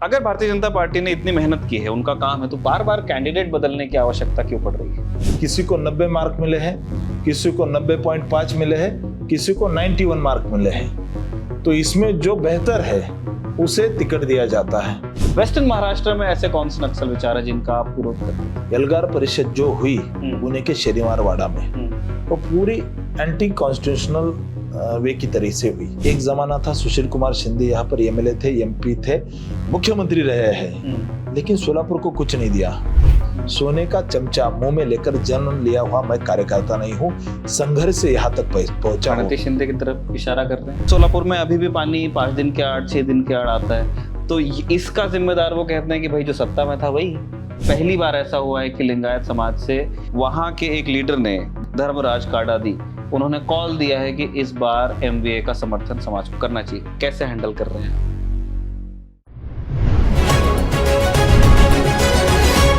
अगर भारतीय जनता पार्टी ने इतनी मेहनत की है, उनका काम है, तो बार बार कैंडिडेट बदलने की आवश्यकता क्यों पड़ रही है? किसी को 90 मार्क मिले हैं, किसी को 90.5 मिले हैं, किसी को 91 मार्क मिले हैं। तो इसमें जो बेहतर है उसे टिकट दिया जाता है। वेस्टर्न महाराष्ट्र में ऐसे कौन से नक्सल विचार है जिनका आप विरोध करते हैं? एल्गार परिषद जो हुई पुणे के शनिवारवाड़ा में, वो पूरी एंटी कॉन्स्टिट्यूशनल वे की तरह से हुई। एक जमाना था सुशील कुमार शिंदे यहाँ पर एमएलए थे, एमपी थे, मुख्यमंत्री रहे हैं, लेकिन सोलापुर को कुछ नहीं दिया। सोने का चमचा मुंह में लेकर जन्म लिया हुआ मैं कार्यकर्ता नहीं हूँ, संघर्ष से यहाँ तक पहुंचा हूँ। शिंदे की तरफ इशारा कर रहे हैं। सोलापुर में अभी भी पानी 5 दिन के आड़ 6 दिन के आड़ आता है, तो इसका जिम्मेदार वो कहते हैं कि भाई जो सत्ता में था वही। पहली बार ऐसा हुआ है कि लिंगायत समाज से वहां के एक लीडर ने, धर्मराज काडादी, उन्होंने कॉल दिया है कि इस बार एमवीए का समर्थन समाज को करना चाहिए। कैसे हैंडल कर रहे हैं?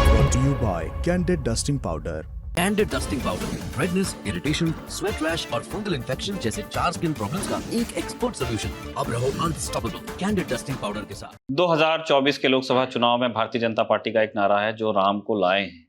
Brought to you by Candid Dusting Powder. Candid dusting powder redness, irritation, sweat rash और फंगल इन्फेक्शन जैसे 4 स्किन प्रॉब्लम्स का एक एक्सपर्ट सॉल्यूशन। अब रहो अनस्टॉपेबल कैंडिड डस्टिंग पाउडर के साथ। 2024 के लोकसभा चुनाव में भारतीय जनता पार्टी का एक नारा है, जो राम को लाए हैं।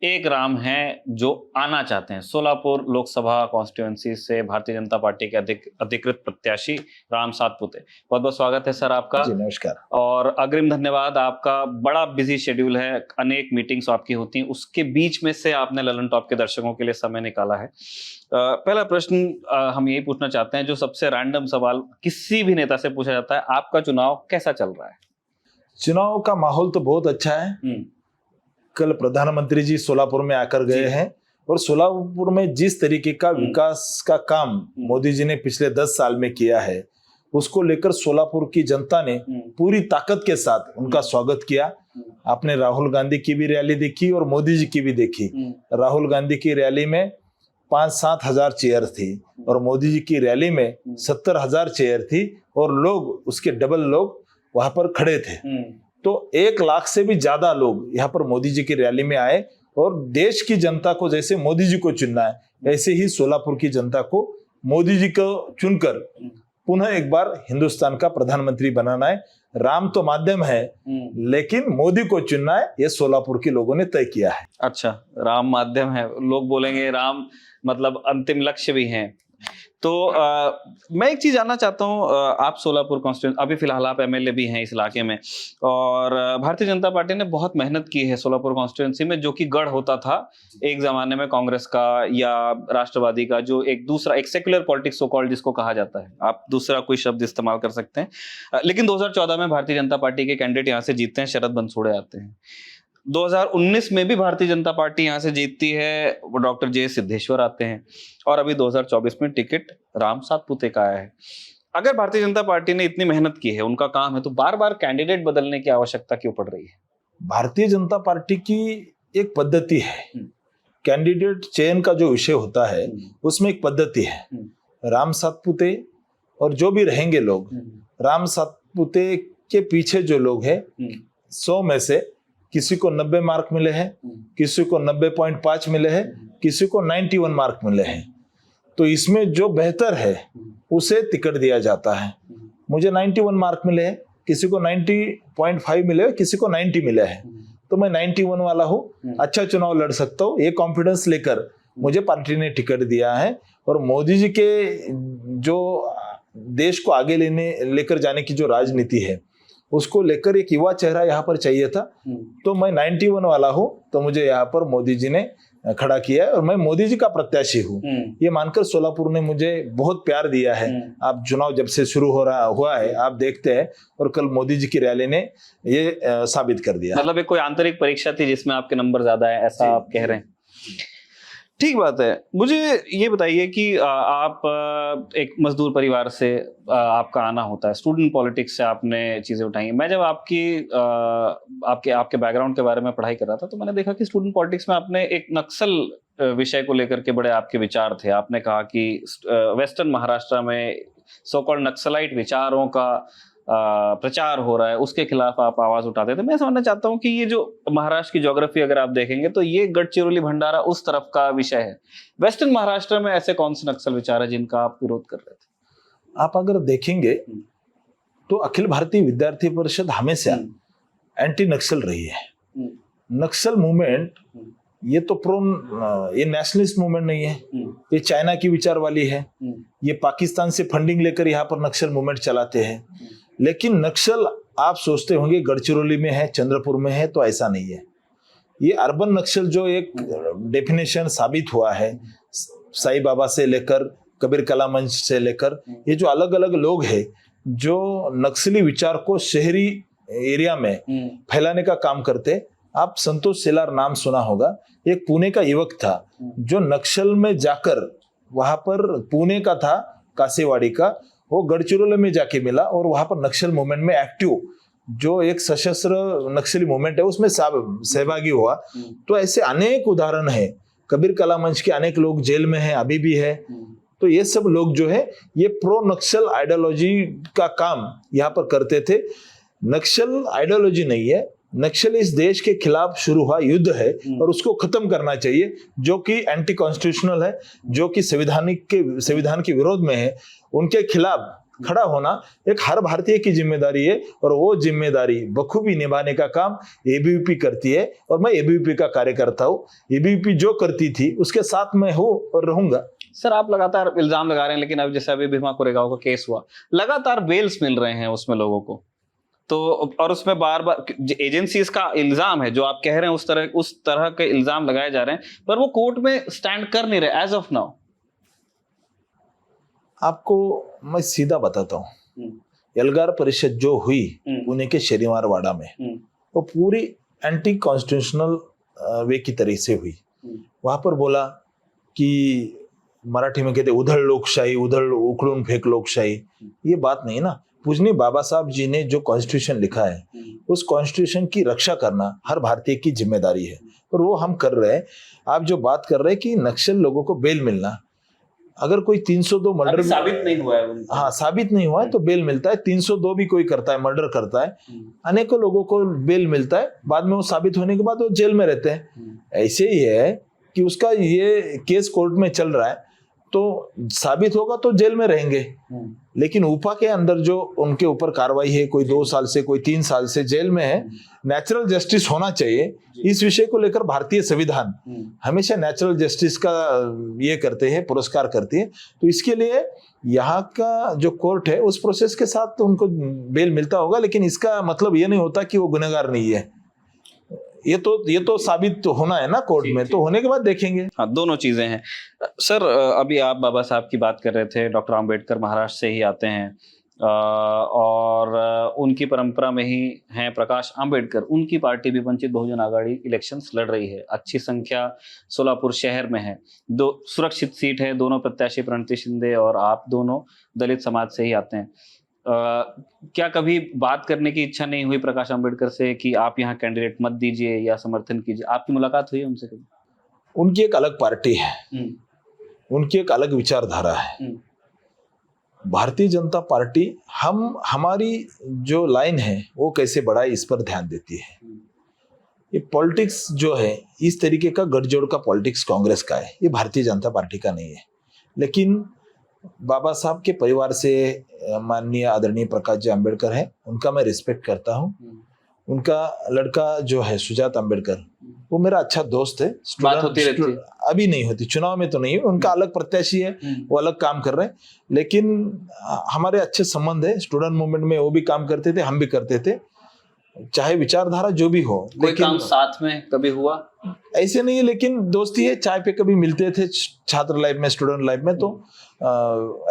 एक राम है जो आना चाहते हैं। सोलापुर लोकसभा कॉन्स्टिट्यूएंसी से भारतीय जनता पार्टी के अधिकृत प्रत्याशी राम सातपुते। बहुत बहुत स्वागत है सर आपका। जी नमस्कार। और अग्रिम धन्यवाद, आपका बड़ा बिजी शेड्यूल है, अनेक मीटिंग्स आपकी होती हैं, उसके बीच में से आपने ललन टॉप के दर्शकों के लिए समय निकाला है। पहला प्रश्न हम यही पूछना चाहते हैं, जो सबसे रैंडम सवाल किसी भी नेता से पूछा जाता है, आपका चुनाव कैसा चल रहा है? चुनाव का माहौल तो बहुत अच्छा है। कल प्रधानमंत्री जी सोलापुर में आकर गए हैं और सोलापुर में जिस तरीके का विकास का काम मोदी जी ने पिछले 10 साल में किया है, उसको लेकर सोलापुर की जनता ने पूरी ताकत के साथ उनका स्वागत किया। आपने राहुल गांधी की भी रैली देखी और मोदी जी की भी देखी। राहुल गांधी की रैली में 5-7 हजार चेयर थी और मोदी जी की रैली में 70,000 चेयर थी और लोग उसके डबल लोग वहां पर खड़े थे। तो 1 लाख से भी ज्यादा लोग यहाँ पर मोदी जी की रैली में आए और देश की जनता को जैसे मोदी जी को चुनना है, ऐसे ही सोलापुर की जनता को मोदी जी को चुनकर पुनः एक बार हिंदुस्तान का प्रधानमंत्री बनाना है। राम तो माध्यम है, लेकिन मोदी को चुनना है, ये सोलापुर के लोगों ने तय किया है। अच्छा, राम माध्यम है, लोग बोलेंगे राम मतलब अंतिम लक्ष्य भी हैं। तो मैं एक चीज जानना चाहता हूँ, आप सोलापुर कॉन्स्टिट्यूएंसी, अभी फिलहाल आप एमएलए भी हैं इस इलाके में, और भारतीय जनता पार्टी ने बहुत मेहनत की है सोलापुर कॉन्स्टिट्यूएंसी में, जो कि गढ़ होता था एक जमाने में कांग्रेस का या राष्ट्रवादी का, जो एक दूसरा एक सेक्युलर पॉलिटिक्स सो कॉल्ड जिसको कहा जाता है, आप दूसरा कोई शब्द इस्तेमाल कर सकते हैं। लेकिन 2014 में भारतीय जनता पार्टी के कैंडिडेट यहाँ से जीतते हैं, शरद बंसोड़े आते हैं। 2019 में भी भारतीय जनता पार्टी यहाँ से जीतती है, वो डॉक्टर जे सिद्धेश्वर आते हैं, और अभी 2024 में टिकट राम सातपुते का आया है। अगर भारतीय जनता पार्टी ने इतनी मेहनत की है, उनका काम है, तो बार बार कैंडिडेट बदलने की आवश्यकता क्यों पड़ रही है? भारतीय जनता पार्टी की एक पद्धति है, कैंडिडेट चयन का जो विषय होता है उसमें एक पद्धति है। राम सातपुते और जो भी रहेंगे लोग, राम सातपुते के पीछे जो लोग हैं, 100 में से किसी को 90 मार्क मिले हैं, किसी को 90.5 मिले हैं, किसी को 91 मार्क मिले हैं। तो इसमें जो बेहतर है उसे टिकट दिया जाता है। मुझे 91 मार्क मिले हैं, किसी को 90.5 मिले, किसी को 90 मिले हैं, तो मैं 91 वाला हूँ, अच्छा चुनाव लड़ सकता हूँ, ये कॉन्फिडेंस लेकर मुझे पार्टी ने टिकट दिया है। और मोदी जी के जो देश को आगे लेकर जाने की जो राजनीति है, उसको लेकर एक युवा चेहरा यहाँ पर चाहिए था। तो मैं 91 वाला हूँ, तो मुझे यहाँ पर मोदी जी ने खड़ा किया है और मैं मोदी जी का प्रत्याशी हूँ, ये मानकर सोलापुर ने मुझे बहुत प्यार दिया है। आप चुनाव जब से शुरू हुआ है, आप देखते हैं, और कल मोदी जी की रैली ने ये साबित कर दिया। मतलब एक कोई आंतरिक परीक्षा थी जिसमें आपके नंबर ज्यादा है, ऐसा आप कह रहे हैं? ठीक बात है। मुझे ये बताइए कि आप एक मजदूर परिवार से आपका आना होता है, स्टूडेंट पॉलिटिक्स से आपने चीजें उठाई। मैं जब आपके बैकग्राउंड के बारे में पढ़ाई कर रहा था, तो मैंने देखा कि स्टूडेंट पॉलिटिक्स में आपने एक नक्सल विषय को लेकर के बड़े आपके विचार थे। आपने कहा कि वेस्टर्न महाराष्ट्र में सो कॉल्ड नक्सलाइट विचारों का प्रचार हो रहा है, उसके खिलाफ आप आवाज उठाते थे। मैं समझना चाहता हूं कि ये जो महाराष्ट्र की ज्योग्राफी अगर आप देखेंगे, तो ये गढ़चिरौली भंडारा उस तरफ का विषय है। वेस्टर्न महाराष्ट्र में ऐसे कौन से नक्सल विचार है जिनका आप विरोध कर रहे थे? आप अगर देखेंगे तो अखिल भारतीय विद्यार्थी परिषद हमेशा एंटी नक्सल रही है। नक्सल मूवमेंट ये तो ये नेशनलिस्ट मूवमेंट नहीं है, ये चाइना की विचार वाली है, ये पाकिस्तान से फंडिंग लेकर यहाँ पर नक्सल मूवमेंट चलाते हैं। लेकिन नक्सल आप सोचते होंगे गढ़चिरौली में है, चंद्रपुर में है, तो ऐसा नहीं है। ये अर्बन नक्सल जो एक डेफिनेशन साबित हुआ है, साईं बाबा से लेकर कबीर कला मंच से लेकर, ये जो अलग अलग लोग हैं जो नक्सली विचार को शहरी एरिया में फैलाने का काम करते। आप संतोष सेलार नाम सुना होगा, एक पुणे का युवक था जो नक्सल में जाकर, वहां पर पुणे का था, कासेवाड़ी का, वो गढ़चिरौली में जाके मिला और वहां पर नक्सल मूवमेंट में एक्टिव, जो एक सशस्त्र नक्सली मूवमेंट है उसमें सहभागी हुआ। तो ऐसे अनेक उदाहरण है। कबीर कला मंच के अनेक लोग जेल में हैं, अभी भी है। तो ये सब लोग जो है ये प्रो नक्सल आइडियोलॉजी का काम यहाँ पर करते थे। नक्सल आइडियोलॉजी नहीं है, नक्सल इस देश के खिलाफ शुरू हुआ युद्ध है और उसको खत्म करना चाहिए, जो कि एंटी कॉन्स्टिट्यूशनल है, जो कि संविधान के विरोध में है। उनके खिलाफ खड़ा होना एक हर भारतीय की जिम्मेदारी है और वो जिम्मेदारी बखूबी निभाने का काम एबीवीपी करती है और मैं एबीवीपी का कार्यकर्ता हूँ। एबीवीपी जो करती थी उसके साथ मैं हूँ और रहूंगा। सर, आप लगातार इल्जाम लगा रहे हैं, लेकिन अब जैसे अभी भीमा कोरेगांव का केस हुआ, लगातार बेल्स मिल रहे हैं उसमें लोगों को, तो और उसमें बार बार एजेंसीज का इल्जाम है, जो आप कह रहे हैं उस तरह के इल्जाम लगाए जा रहे हैं, पर वो कोर्ट में स्टैंड कर नहीं रहे एज ऑफ नाउ। आपको मैं सीधा बताता हूँ, एल्गार परिषद जो हुई पुणे के शनिवार वाड़ा में, वो पूरी एंटी कॉन्स्टिट्यूशनल वे की तरह से हुई। वहां पर बोला कि मराठी में कहते उधड़ लोकशाही, उधड़ उखड़ून फेंक लोकशाही, ये बात नहीं ना। पूजनीय बाबा साहब जी ने जो कॉन्स्टिट्यूशन लिखा है, उस कॉन्स्टिट्यूशन की रक्षा करना हर भारतीय की जिम्मेदारी है और वो हम कर रहे हैं। आप जो बात कर रहे हैं कि नक्सल लोगों को बेल मिलना, अगर कोई 302 मर्डर साबित नहीं हुआ है, हाँ साबित नहीं हुआ है तो बेल मिलता है। 302 भी कोई करता है, मर्डर करता है, अनेकों लोगों को बेल मिलता है, बाद में वो साबित होने के बाद वो जेल में रहते हैं। ऐसे ही है कि उसका ये केस कोर्ट में चल रहा है, तो साबित होगा तो जेल में रहेंगे, लेकिन ऊपा के अंदर जो उनके ऊपर कार्रवाई है, कोई 2 साल से कोई 3 साल से जेल में है। नेचुरल जस्टिस होना चाहिए, इस विषय को लेकर भारतीय संविधान हमेशा नेचुरल जस्टिस का ये करते हैं, पुरस्कार करती है। तो इसके लिए यहाँ का जो कोर्ट है उस प्रोसेस के साथ तो उनको बेल मिलता होगा, लेकिन इसका मतलब ये नहीं होता कि वो गुनहगार नहीं है। ये तो साबित तो होना है ना कोर्ट में, तो होने के बाद देखेंगे। हाँ, दोनों चीजें हैं। सर, अभी आप बाबा साहब की बात कर रहे थे, डॉक्टर आम्बेडकर महाराष्ट्र से ही आते हैं और उनकी परंपरा में ही हैं प्रकाश आम्बेडकर। उनकी पार्टी भी वंचित बहुजन आघाड़ी इलेक्शंस लड़ रही है, अच्छी संख्या सोलापुर शहर में है, 2 सुरक्षित सीट है, दोनों प्रत्याशी प्रणति शिंदे और आप दोनों दलित समाज से ही आते हैं। क्या कभी बात करने की इच्छा नहीं हुई प्रकाश आम्बेडकर से कि आप यहाँ कैंडिडेट मत दीजिए या समर्थन कीजिए? आपकी मुलाकात हुई है उनसे कभी? उनकी एक अलग पार्टी है, उनकी एक अलग विचारधारा है। भारतीय जनता पार्टी हमारी जो लाइन है वो कैसे बढ़ाए इस पर ध्यान देती है। ये पॉलिटिक्स जो है, इस तरीके का गठजोड़ का पॉलिटिक्स कांग्रेस का है, ये भारतीय जनता पार्टी का नहीं है। लेकिन बाबा साहब के परिवार से माननीय आदरणीय प्रकाश जी आम्बेडकर हैं, उनका मैं रिस्पेक्ट करता हूँ। उनका लड़का जो है सुजात आम्बेडकर, वो मेरा अच्छा दोस्त है। बात होती रहती है? अभी नहीं होती, चुनाव में तो नहीं, उनका अलग प्रत्याशी है, वो अलग काम कर रहे हैं, लेकिन हमारे अच्छे संबंध है। स्टूडेंट मूवमेंट में वो भी काम करते थे, हम भी करते थे, चाहे विचारधारा जो भी हो। कोई काम साथ में कभी हुआ? ऐसे नहीं है, लेकिन दोस्ती है, चाय पे कभी मिलते थे छात्र लाइफ में, स्टूडेंट लाइफ में, तो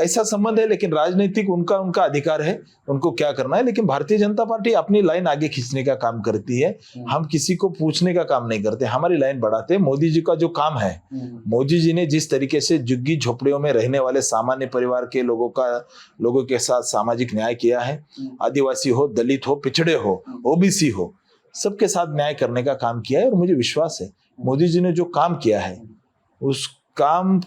ऐसा संबंध है। लेकिन राजनीतिक उनका अधिकार है, उनको क्या करना है। लेकिन भारतीय जनता पार्टी अपनी लाइन आगे खींचने का काम करती है, हम किसी को पूछने का काम नहीं करते, हमारी लाइन बढ़ाते हैं। मोदी जी का जो काम है, मोदी जी ने जिस तरीके से झुग्गी झोपड़ियों में रहने वाले सामान्य परिवार के लोगों के साथ सामाजिक न्याय किया है, आदिवासी हो, दलित हो, पिछड़े हो, ओबीसी हो, सबके साथ न्याय करने का काम किया है। और मुझे विश्वास है मोदी जी ने जो काम किया है उस काम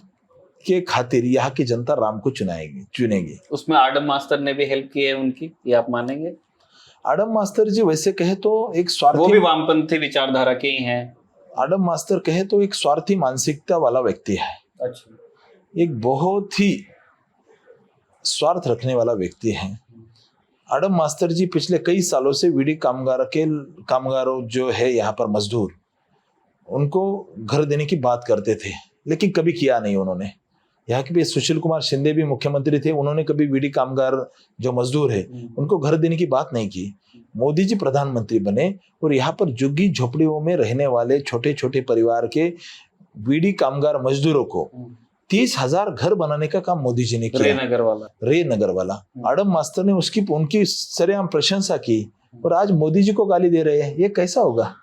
के खातिर यहाँ की जनता राम को चुनेगी। उसमें आडम मास्टर ने भी हेल्प की है उनकी, ये आप मानेंगे? आडम मास्टर जी वैसे कहे तो एक स्वार्थी, वो भी वामपंथी विचारधारा के ही हैं। आडम मास्टर कहे तो एक स्वार्थी मानसिकता वाला व्यक्ति है। अच्छा। एक बहुत ही स्वार्थ रखने वाला व्यक्ति है। आडम मास्टर जी पिछले कई सालों से वीडी कामगारों जो है यहाँ पर मजदूर, उनको घर देने की बात करते थे, लेकिन कभी किया नहीं उन्होंने। यहाँ के भी सुशील कुमार शिंदे भी मुख्यमंत्री थे, उन्होंने कभी वीडी कामगार जो मजदूर है उनको घर देने की बात नहीं की। मोदी जी प्रधानमंत्री बने और यहाँ पर झुग्गी झोपड़ियों में रहने वाले छोटे छोटे परिवार के वीडी कामगार मजदूरों को 30,000 घर बनाने का काम मोदी जी ने किया। रे नगर वाला आडम मास्टर ने उनकी सरेआम प्रशंसा की और आज मोदी जी को गाली दे रहे हैं। ये कैसा होगा?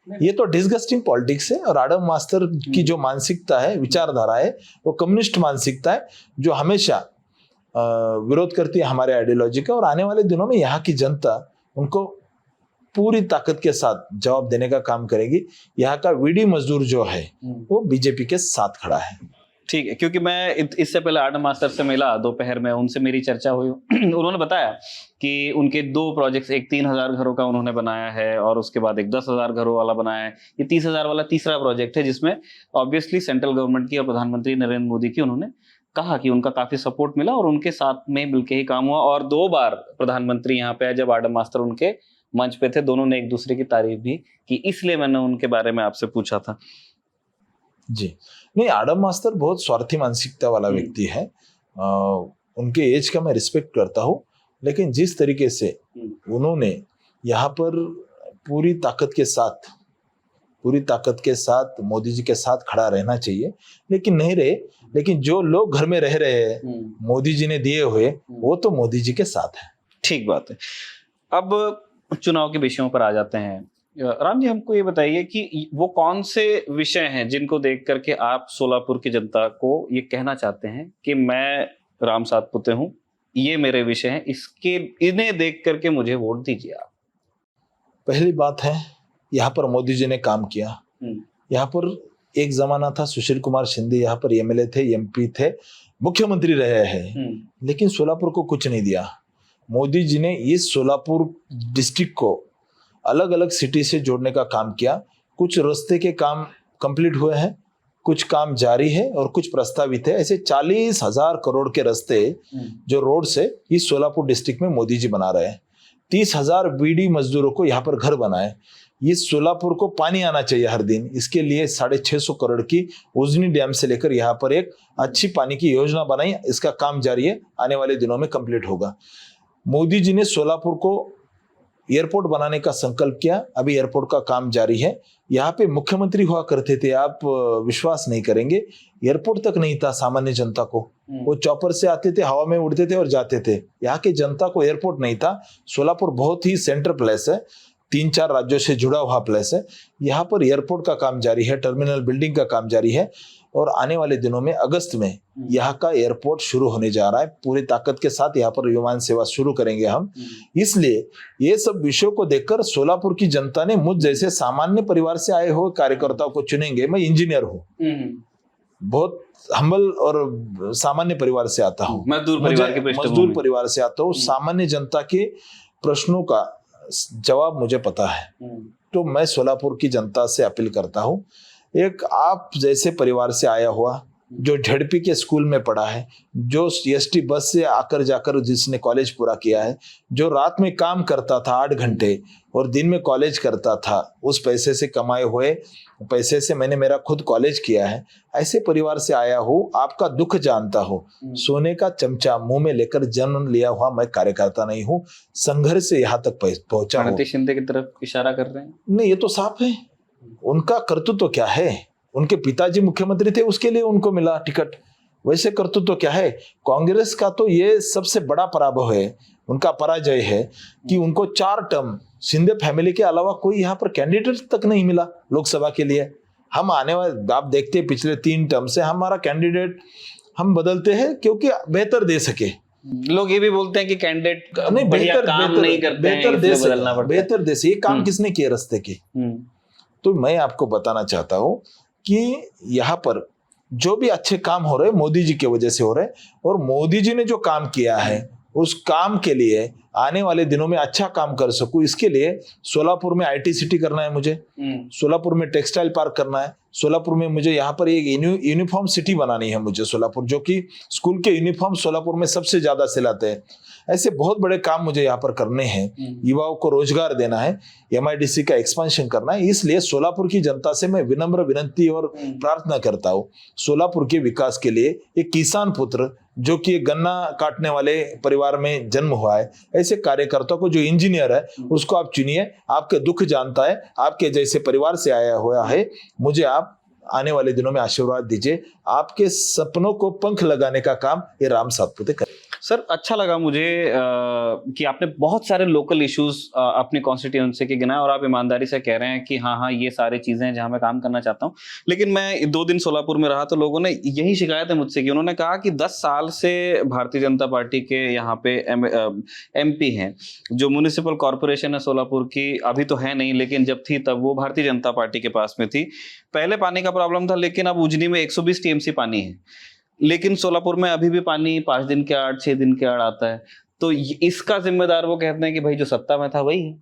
ये तो डिस्गस्टिंग पॉलिटिक्स है। और आडम मास्टर की जो मानसिकता है, विचारधारा है, वो कम्युनिस्ट मानसिकता है जो हमेशा विरोध करती है हमारे आइडियोलॉजी का। और आने वाले दिनों में यहाँ की जनता उनको पूरी ताकत के साथ जवाब देने का काम करेगी। यहाँ का वीडी मजदूर जो है वो बीजेपी के साथ खड़ा है। ठीक है, क्योंकि मैं इससे पहले आडम मास्टर से मिला दोपहर में, उनसे मेरी चर्चा हुई। उन्होंने बताया कि उनके 2 प्रोजेक्ट्स, एक 3,000 घरों का उन्होंने बनाया है और उसके बाद एक 10,000 घरों वाला बनाया है। ये 30,000 वाला तीसरा प्रोजेक्ट है जिसमें ऑब्वियसली सेंट्रल गवर्नमेंट की और प्रधानमंत्री नरेंद्र मोदी की उन्होंने कहा कि उनका काफी सपोर्ट मिला और उनके साथ में मिलकर ही काम हुआ। और 2 बार प्रधानमंत्री यहाँ पे आए जब आडम मास्टर उनके मंच पे थे, दोनों ने एक दूसरे की तारीफ भी की, इसलिए मैंने उनके बारे में आपसे पूछा था। जी नहीं, आडम मास्टर बहुत स्वार्थी मानसिकता वाला व्यक्ति है। उनके एज का मैं रिस्पेक्ट करता हूँ, लेकिन जिस तरीके से उन्होंने यहाँ पर पूरी ताकत के साथ मोदी जी के साथ खड़ा रहना चाहिए, लेकिन नहीं रहे। लेकिन जो लोग घर में रह रहे हैं मोदी जी ने दिए हुए, वो तो मोदी जी के साथ है। ठीक बात है। अब चुनाव के विषयों पर आ जाते हैं। राम जी, हमको ये बताइए कि वो कौन से विषय हैं जिनको देख करके आप सोलापुर की जनता को ये कहना चाहते हैं कि मैं राम सातपुते हूं, ये मेरे विषय हैं, इन्हें देख करके मुझे वोट दीजिए आप। पहली बात है, यहाँ पर मोदी जी ने काम किया। यहाँ पर एक जमाना था सुशील कुमार शिंदे यहाँ पर एमएलए थे, एमपी थे, मुख्यमंत्री रहे हैं, लेकिन सोलापुर को कुछ नहीं दिया। मोदी जी ने इस सोलापुर डिस्ट्रिक्ट को अलग अलग सिटी से जोड़ने का काम किया। कुछ रास्ते के काम कंप्लीट हुए हैं, कुछ काम जारी है और कुछ प्रस्तावित है। ऐसे 40,000 करोड़ के रास्ते जो रोड से इस सोलापुर डिस्ट्रिक्ट में मोदी जी बना रहे हैं। 30,000 बीडी मजदूरों को यहाँ पर घर बनाए। इस सोलापुर को पानी आना चाहिए हर दिन, इसके लिए 650 करोड़ की उजनी डैम से लेकर यहाँ पर एक अच्छी पानी की योजना बनाई। इसका काम जारी है, आने वाले दिनों में कंप्लीट होगा। मोदी जी ने सोलापुर को एयरपोर्ट बनाने का संकल्प किया, अभी एयरपोर्ट का काम जारी है। यहाँ पे मुख्यमंत्री हुआ करते थे, आप विश्वास नहीं करेंगे, एयरपोर्ट तक नहीं था सामान्य जनता को। वो चॉपर से आते थे, हवा में उड़ते थे और जाते थे। यहाँ के जनता को एयरपोर्ट नहीं था। सोलापुर बहुत ही सेंटर प्लेस है, 3-4 राज्यों से जुड़ा हुआ प्लेस है। यहाँ पर एयरपोर्ट का काम जारी है, टर्मिनल बिल्डिंग का काम जारी है और आने वाले दिनों में अगस्त में यहाँ का एयरपोर्ट शुरू होने जा रहा है। पूरी ताकत के साथ यहाँ पर विमान सेवा शुरू करेंगे हम। इसलिए ये सब विषयों को देखकर सोलापुर की जनता ने मुझ जैसे सामान्य परिवार से आए हुए कार्यकर्ताओं को चुनेंगे। मैं इंजीनियर हूँ, बहुत हम्बल और सामान्य परिवार से आता हूँ, मजदूर परिवार से आता हूँ। सामान्य जनता के प्रश्नों का जवाब मुझे पता है, तो मैं सोलापुर की जनता से अपील करता हूँ, एक आप जैसे परिवार से आया हुआ, जो झड़पी के स्कूल में पढ़ा है, जो एसटी बस से आकर जाकर जिसने कॉलेज पूरा किया है, जो रात में काम करता था 8 घंटे और दिन में कॉलेज करता था, उस पैसे से कमाए हुए पैसे से मैंने मेरा खुद कॉलेज किया है, ऐसे परिवार से आया हूँ, आपका दुख जानता हूँ। सोने का चमचा मुंह में लेकर जन्म लिया हुआ मैं कार्यकर्ता नहीं हूँ, संघर्ष से यहाँ तक पहुंचा हूँ। शिंदे की तरफ इशारा कर रहे हैं? नहीं, ये तो साफ है। उनका कर्तृत्व क्या है? उनके पिताजी मुख्यमंत्री थे, उसके लिए उनको मिला टिकट। वैसे कर्तृत्व क्या है? कांग्रेस का तो ये सबसे बड़ा पराभव है, उनका पराजय है कि उनको 4 टर्म शिंदे फैमिली के अलावा कोई यहाँ पर कैंडिडेट तक नहीं मिला लोकसभा के लिए। हम आने वाले, आप देखते हैं पिछले 3 टर्म से हमारा कैंडिडेट हम बदलते हैं क्योंकि बेहतर दे सके। लोग ये भी बोलते हैं कि कैंडिडेट नहीं, बेहतर दे सके। ये काम किसने किए रास्ते के? तो मैं आपको बताना चाहता हूँ कि यहाँ पर जो भी अच्छे काम हो रहे हैं मोदी जी की वजह से हो रहे हैं, और मोदी जी ने जो काम किया है उस काम के लिए आने वाले दिनों में अच्छा काम कर सकूं, इसके लिए सोलापुर में आईटी सिटी करना है मुझे, सोलापुर में टेक्सटाइल पार्क करना है, सोलापुर में मुझे यहाँ पर एक यूनिफॉर्म सिटी बनानी है मुझे सोलापुर, जो कि स्कूल के यूनिफॉर्म सोलापुर में सबसे ज्यादा सिलाते हैं। ऐसे बहुत बड़े काम मुझे यहाँ पर करने हैं। युवाओं को रोजगार देना है, MIDC का एक्सपेंशन करना है। इसलिए सोलापुर की जनता से मैं विनम्र विनंती और प्रार्थना करता हूँ, सोलापुर के विकास के लिए एक किसान पुत्र जो कि गन्ना काटने वाले परिवार में जन्म हुआ है, ऐसे कार्यकर्ता को जो इंजीनियर है उसको आप चुनिए। आपके दुख जानता है, आपके जैसे परिवार से आया हुआ है। मुझे आप आने वाले दिनों में आशीर्वाद दीजिए। आपके सपनों को पंख लगाने का काम ये राम सातपुते कर। सर, अच्छा लगा मुझे कि आपने बहुत सारे लोकल इश्यूज अपनी कॉन्स्टिट्यूएंसी के गिनाए और आप ईमानदारी से कह रहे हैं कि हाँ ये सारी चीजें हैं जहां मैं काम करना चाहता हूं। लेकिन मैं 2 दिन सोलापुर में रहा तो लोगों ने यही शिकायत है मुझसे कि उन्होंने कहा कि 10 साल से भारतीय जनता पार्टी के यहाँ पे MP हैं, जो म्युनिसिपल कॉर्पोरेशन है सोलापुर की, अभी तो है नहीं लेकिन जब थी तब वो भारतीय जनता पार्टी के पास में थी। पहले पानी का प्रॉब्लम था, लेकिन अब उजनी में 120 TMC पानी है, लेकिन सोलापुर में अभी भी पानी 5 दिन के आड़ 6 दिन के आड़ आता है। तो इसका जिम्मेदार वो कहते हैं कि भाई जो सत्ता में था वही है।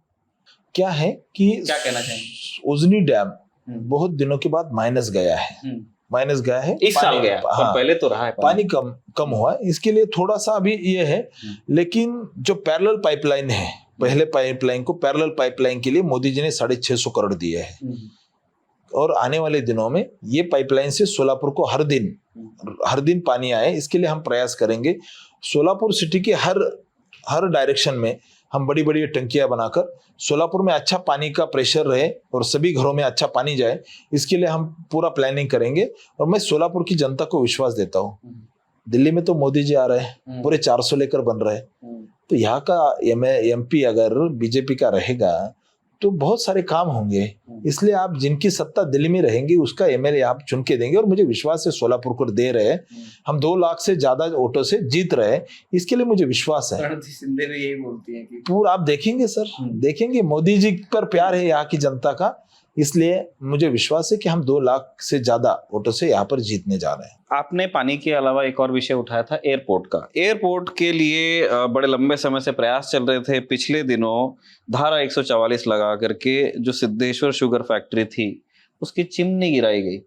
क्या है कि क्या कहना चाहेंगे? उजनी डैम बहुत दिनों के बाद माइनस गया है इस साल गया, हाँ, पहले तो रहा है पानी कम हुआ है। इसके लिए थोड़ा सा अभी ये है, लेकिन जो पैरेलल पाइपलाइन है, पहले पाइपलाइन को पैरेलल पाइपलाइन के लिए मोदी जी ने 650 करोड़ दिए हैं और आने वाले दिनों में ये पाइपलाइन से सोलापुर को हर दिन पानी आए, इसके लिए हम प्रयास करेंगे। सोलापुर सिटी के हर डायरेक्शन में हम बड़ी बड़ी टंकियां बनाकर सोलापुर में अच्छा पानी का प्रेशर रहे और सभी घरों में अच्छा पानी जाए, इसके लिए हम पूरा प्लानिंग करेंगे। और मैं सोलापुर की जनता को विश्वास देता हूँ, दिल्ली में तो मोदी जी आ रहे हैं, पूरे 400 लेकर बन रहे हैं, तो यहाँ का MP अगर बीजेपी का रहेगा तो बहुत सारे काम होंगे। इसलिए आप जिनकी सत्ता दिल्ली में रहेंगी उसका MLA आप चुन के देंगे और मुझे विश्वास है सोलापुर को दे रहे हैं। हम 2 लाख से ज्यादा वोटों से जीत रहे हैं, इसके लिए मुझे विश्वास है। सिंधे भी यही बोलती है कि पूरा आप देखेंगे सर, देखेंगे मोदी जी पर प्यार है यहाँ की जनता का, इसलिए मुझे विश्वास है कि हम 2 लाख से ज्यादा वोटों से यहाँ पर जीतने जा रहे हैं। आपने पानी के अलावा एक और विषय उठाया था एयरपोर्ट का। एयरपोर्ट के लिए बड़े लंबे समय से प्रयास चल रहे थे। पिछले दिनों धारा 144 लगा करके जो सिद्धेश्वर शुगर फैक्ट्री थी उसकी चिमनी गिराई गई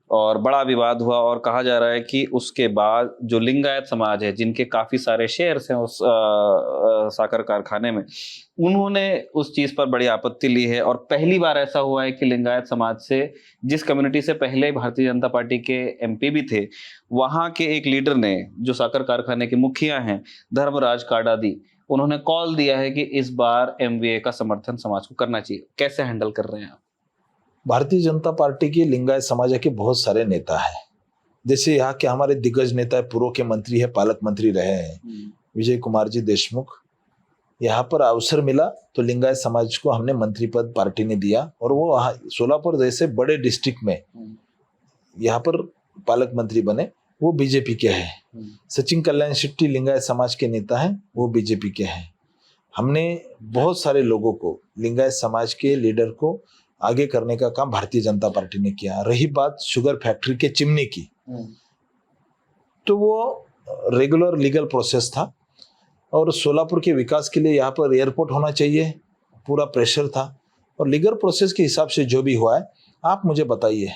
और बड़ा विवाद हुआ और कहा जा रहा है कि उसके बाद जो लिंगायत समाज है, जिनके काफी सारे शेयर्स हैं उस साकर कारखाने में, उन्होंने उस चीज पर बड़ी आपत्ति ली है। और पहली बार ऐसा हुआ है कि लिंगायत समाज से, जिस कम्युनिटी से पहले भारतीय जनता पार्टी के MP भी थे, वहां के एक लीडर ने, जो साकर कारखाने के मुखिया हैं धर्मराज काडादी, उन्होंने कॉल दिया है कि इस बार MVA का समर्थन समाज को करना चाहिए। कैसे हैंडल कर रहे हैं आप? भारतीय जनता पार्टी के लिंगायत समाज के बहुत सारे नेता हैं, जैसे यहाँ के हमारे दिग्गज नेता पूर्व के मंत्री है, पालक मंत्री रहे हैं विजय कुमार जी देशमुख। यहाँ पर अवसर मिला तो लिंगायत समाज को हमने मंत्री पद पार्टी ने दिया और वो सोलापुर जैसे बड़े डिस्ट्रिक्ट में यहाँ पर पालक मंत्री बने, वो बीजेपी के हैं। सचिन कल्याण शेट्टी लिंगायत समाज के नेता हैं, वो बीजेपी के हैं। हमने बहुत सारे लोगों को, लिंगायत समाज के लीडर को आगे करने का काम भारतीय जनता पार्टी ने किया। रही बात शुगर फैक्ट्री के चिमनी की, तो वो रेगुलर लीगल प्रोसेस था और सोलापुर के विकास के लिए यहाँ पर एयरपोर्ट होना चाहिए, पूरा प्रेशर था और लीगल प्रोसेस के हिसाब से जो भी हुआ है। आप मुझे बताइए,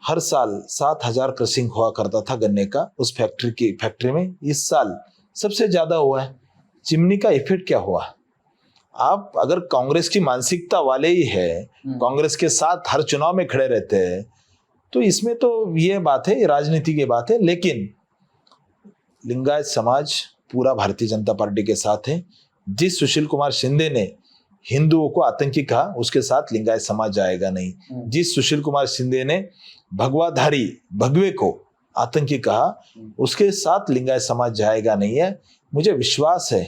हर साल 7,000 क्रशिंग हुआ करता था गन्ने का उस फैक्ट्री में, इस साल सबसे ज्यादा हुआ है। चिमनी का इफेक्ट क्या हुआ? आप अगर कांग्रेस की मानसिकता वाले ही है, कांग्रेस के साथ हर चुनाव में खड़े रहते हैं, तो इसमें तो ये बात है, राजनीति की बात है। लेकिन लिंगायत समाज पूरा भारतीय जनता पार्टी के साथ है। जिस सुशील कुमार शिंदे ने हिंदुओं को आतंकी कहा, उसके साथ लिंगायत समाज जाएगा नहीं। जिस सुशील कुमार शिंदे ने भगवाधारी भगवे को आतंकी कहा, उसके साथ लिंगायत समाज जाएगा नहीं है। मुझे विश्वास है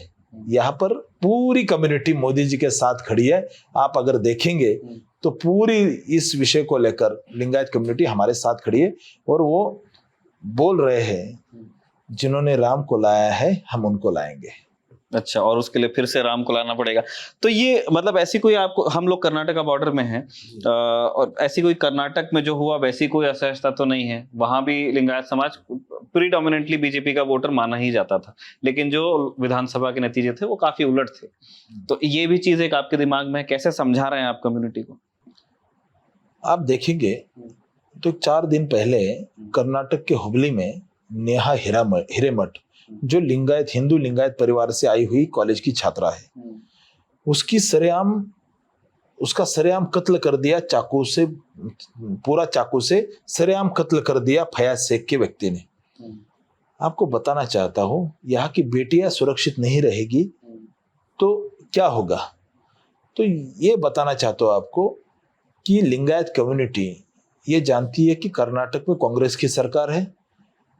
यहाँ पर पूरी कम्युनिटी मोदी जी के साथ खड़ी है। आप अगर देखेंगे तो पूरी इस विषय को लेकर लिंगायत कम्युनिटी हमारे साथ खड़ी है और वो बोल रहे हैं जिन्होंने राम को लाया है हम उनको लाएंगे। अच्छा, और उसके लिए फिर से राम को लाना पड़ेगा। तो ये मतलब ऐसी कोई आपको, हम लोग कर्नाटक बॉर्डर में हैं और ऐसी कोई कर्नाटक में जो हुआ वैसी कोई असहजता तो नहीं है। वहां भी लिंगायत समाज प्रीडोमिनेंटली बीजेपी का वोटर माना ही जाता था, लेकिन जो विधानसभा के नतीजे थे वो काफी उलट थे। तो ये भी चीज एक आपके दिमाग में है, कैसे समझा रहे हैं आप कम्युनिटी को? आप देखेंगे तो 4 दिन पहले कर्नाटक के हुबली में नेहा हिरेमठ जो लिंगायत हिंदू लिंगायत परिवार से आई हुई कॉलेज की छात्रा है, उसका सरेआम कत्ल कर दिया चाकू से, पूरा चाकू से सरेआम कत्ल कर दिया फयाज शेख के व्यक्ति ने। आपको बताना चाहता हूं, यहाँ की बेटियां सुरक्षित नहीं रहेगी तो क्या होगा। तो ये बताना चाहता हूं आपको कि लिंगायत कम्युनिटी ये जानती है कि कर्नाटक में कांग्रेस की सरकार है,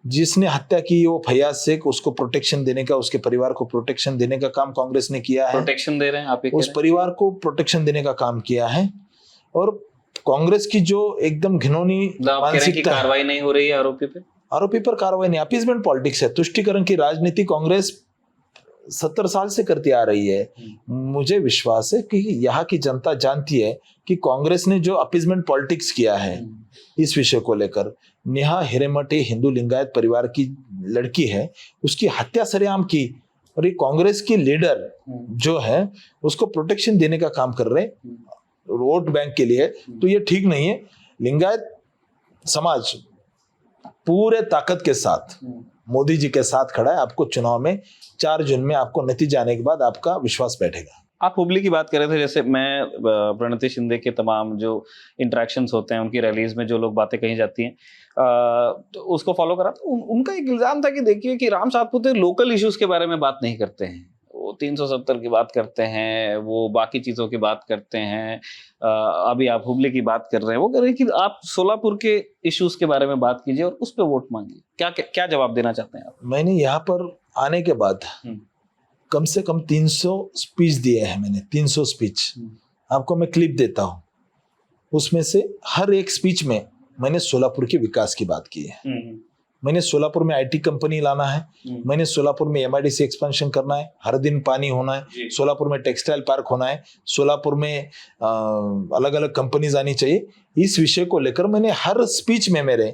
जिसने हत्या की वो फयाज शेख, उसको प्रोटेक्शन देने का, उसके परिवार को प्रोटेक्शन देने का काम कांग्रेस ने किया है। प्रोटेक्शन दे रहे हैं आप, उस परिवार को प्रोटेक्शन देने का काम किया है। और कांग्रेस की जो एकदम घिनौनी मानसिकता, कार्रवाई नहीं हो रही है आरोपी पर कार्रवाई नहीं, अपीसमेंट पॉलिटिक्स है, तुष्टीकरण की राजनीति कांग्रेस 70 साल से करती आ रही है। मुझे विश्वास है कि यहाँ की जनता जानती है कि कांग्रेस ने जो अपीसमेंट पॉलिटिक्स किया है इस विषय को लेकर, नेहा हिरेमठे हिंदू लिंगायत परिवार की लड़की है, उसकी हत्या सरेआम की, और ये कांग्रेस की लीडर जो है उसको प्रोटेक्शन देने का काम कर रहे हैं वोट बैंक के लिए। तो ये ठीक नहीं है। लिंगायत समाज पूरे ताकत के साथ मोदी जी के साथ खड़ा है। आपको चुनाव में 4 जून में आपको नतीजा आने के बाद आपका विश्वास बैठेगा। आप हुबली की बात कर रहे थे, जैसे मैं प्रणति शिंदे के तमाम जो इंटरेक्शंस होते हैं, उनकी रैलीज में जो लोग बातें कही जाती हैं, तो उसको फॉलो करा। तो उनका एक इल्जाम था कि देखिए कि राम सातपुते लोकल इश्यूज के बारे में बात नहीं करते हैं, वो 370 की बात करते हैं, वो बाकी चीजों की बात करते हैं। अभी आप हुबली की बात कर रहे हैं, वो कह रहे हैं कि आप सोलापुर के इश्यूज के बारे में बात कीजिए और उस पर वोट मांगिए। क्या जवाब देना चाहते हैं आप? मैंने यहाँ पर आने के बाद कम से कम 300 स्पीच दिए हैं मैंने, 300 स्पीच। आपको मैं क्लिप देता हूँ, उसमें से हर एक स्पीच में मैंने सोलापुर के विकास की बात की है। मैंने सोलापुर में आईटी कंपनी लाना है, मैंने सोलापुर में एमआईडीसी एक्सपेंशन करना है, हर दिन पानी होना है, सोलापुर में टेक्सटाइल पार्क होना है, सोलापुर में अलग अलग कंपनीज आनी चाहिए। इस विषय को लेकर मैंने हर स्पीच में मेरे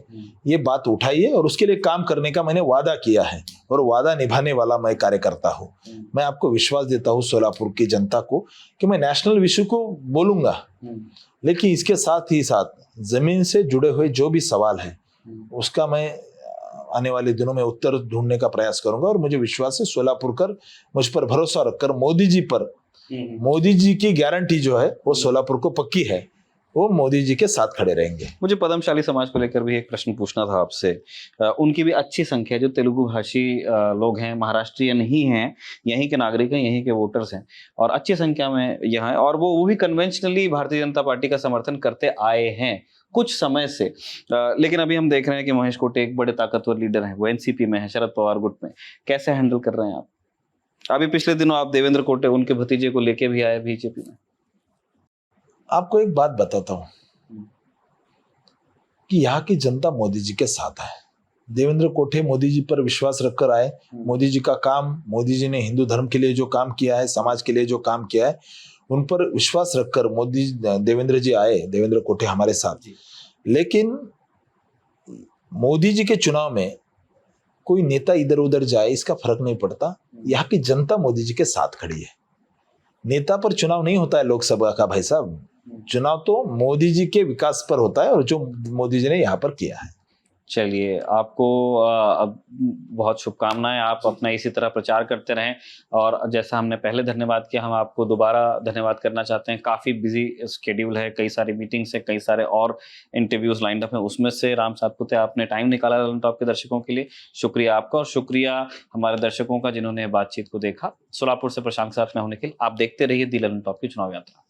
ये बात उठाई है और उसके लिए काम करने का मैंने वादा किया है और वादा निभाने वाला मैं कार्यकर्ता हूँ। मैं आपको विश्वास देता हूँ सोलापुर की जनता को कि मैं नेशनल विषय को बोलूंगा, लेकिन इसके साथ ही साथ जमीन से जुड़े हुए जो भी सवाल है उसका मैं आने वाले दिनों में उत्तर ढूंढने का प्रयास करूंगा। और मुझे विश्वास है सोलापुर कर मुझ पर भरोसा रखकर मोदी जी की गारंटी जो है वो सोलापुर को पक्की है, वो मोदी जी के साथ खड़े रहेंगे। मुझे पद्मशाली समाज को लेकर भी एक प्रश्न पूछना था आपसे। उनकी भी अच्छी संख्या, जो तेलुगु भाषी लोग हैं, महाराष्ट्रियन ही हैं, यहीं के नागरिक हैं, यहीं के वोटर्स हैं और अच्छी संख्या में यहाँ है, और वो भी कन्वेंशनली भारतीय जनता पार्टी का समर्थन करते आए हैं कुछ समय से। लेकिन अभी हम देख रहे हैं कि महेश कोटे एक बड़े ताकतवर लीडर हैं, वो एनसीपी में है, शरद पवार गुट में। कैसे हैंडल कर रहे हैं आप? अभी पिछले दिनों आप देवेंद्र कोटे, उनके भतीजे को लेके भी आए बीजेपी में। आपको एक बात बताता हूं कि यहाँ की जनता मोदी जी के साथ है। देवेंद्र कोटे मोदी जी पर विश्वास रखकर आए। मोदी जी का काम, मोदी जी ने हिंदू धर्म के लिए जो काम किया है, समाज के लिए जो काम किया है, उन पर विश्वास रखकर देवेंद्र जी आए, देवेंद्र कोटे हमारे साथ। लेकिन मोदी जी के चुनाव में कोई नेता इधर उधर जाए इसका फर्क नहीं पड़ता। यहाँ की जनता मोदी जी के साथ खड़ी है। नेता पर चुनाव नहीं होता है लोकसभा का भाई साहब, चुनाव तो मोदी जी के विकास पर होता है और जो मोदी जी ने यहाँ पर किया है। चलिए, आपको बहुत शुभकामनाएं। आप अपना इसी तरह प्रचार करते रहें और जैसा हमने पहले धन्यवाद किया, हम आपको दोबारा धन्यवाद करना चाहते हैं। काफ़ी बिजी स्केड्यूल है, कई सारी मीटिंग्स है, कई सारे और इंटरव्यूज लाइंड अप है, उसमें से राम सातपुते आपने टाइम निकाला ललन टॉप के दर्शकों के लिए। शुक्रिया आपका और शुक्रिया हमारे दर्शकों का जिन्होंने बातचीत को देखा। सोलापुर से प्रशांत साथ में होने के लिए आप देखते रहिए दी ललन टॉप की चुनाव यात्रा।